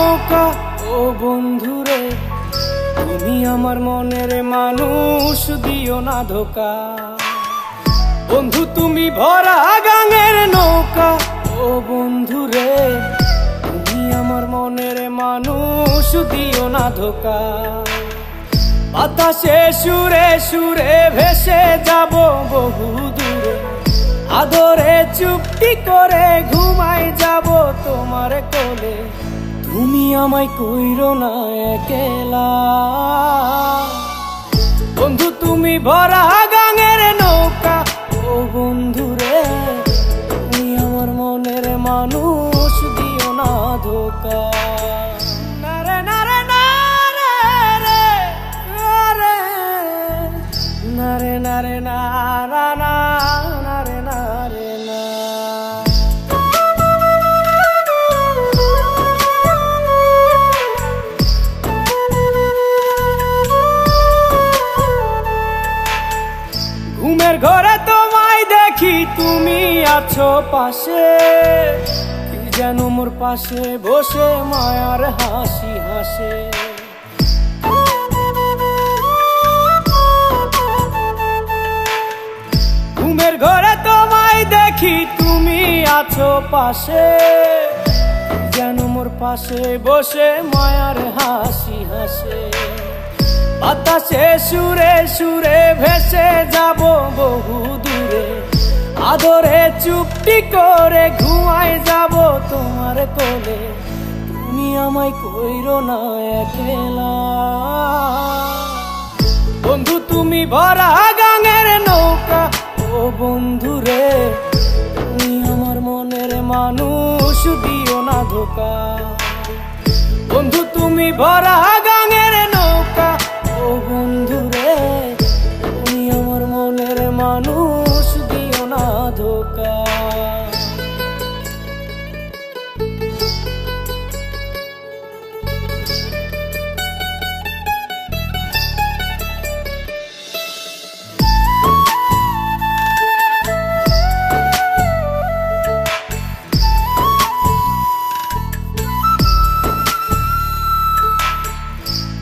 নৌকা ও বন্ধুরে, তুমি আমার মনের মানুষ, দিও না ধোকা। বন্ধু তুমি ভরা গাঙের নৌকা ও বন্ধুরে, তুমি আমার মনের মানুষ, দিও না ধোকা। বাতাসে সুরে সুরে ভেসে যাব বহু দূরে, আদরে চুপটি করে ঘুমাই যাব তোমার কোলে। তুমি আমায় কইরো না একলা, বন্ধু তুমি ভরা গাঙের নৌকা ও বন্ধুরে, তুমি আমার মনের মানুষ, দিও না ধোকা। নারে নারে নারে রে, নারে নারে নারা না, নারে নারে না। ঘুমের ঘরে তোমায় দেখি, তুমি আছো পাশে, কি যেন মোর পাশে বসে মায়ার হাসি হাসে। ঘুমের ঘরে তোমায় দেখি, তুমি আছো পাশে, কি যেন মোর পাশে বসে মায়ার হাসি হাসে। বাতাসে সুরে সুরে ভেসে যাব বহু দূরে, আদরে চুপটি করে ঘুমাই যাব তোমার কোলে। তুমি আমায় কইরো না একলা, বন্ধু তুমি ভরা গাঙের নৌকা ও বন্ধুরে, তুমি আমার মনের মানুষ, দিও না ধোকা। বন্ধু তুমি ভরা গাঙের নৌকা ও বন্ধুরে, তুমি আমার মনের মানুষ, দিও না ধোকা।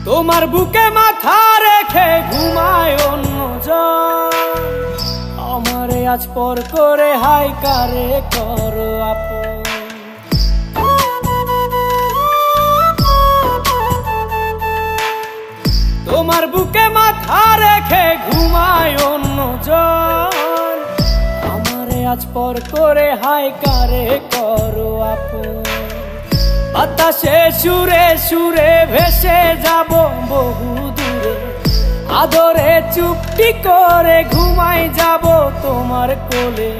তোমার বুকে মাথা রেখে ঘুমায় অন্যজন, আমারে আজ পর করে হাই কারে করো আপন। তোমার বুকে মাথা রেখে ঘুমায় অন্যজন, আমারে আজ পর করে হাই কারে করো আপন। বাতাসে সুরে সুরে ভেসে যাব বহু দূরে, আদরে চুপটি করে ঘুমাই যাব তোমার কোলে।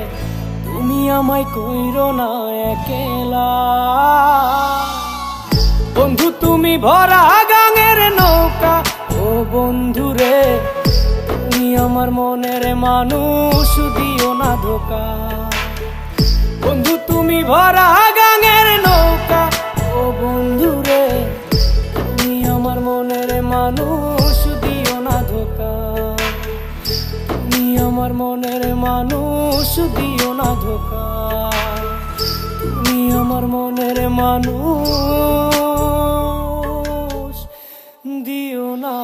তুমি আমায় কইরো না একলা, বন্ধু তুমি ভরা গাঙের নৌকা ও বন্ধুরে, তুমি আমার মনের মানুষ, দিও না ধোকা। বন্ধু তুমি ভরা গাঙের নৌকা ও বন্ধুরে, তুমি আমার মনের মানুষ, দিও না ধোকা। তুমি আমার মনের মানুষ, দিও না ধোকা। তুমি আমার মনের মানুষ, দিও না।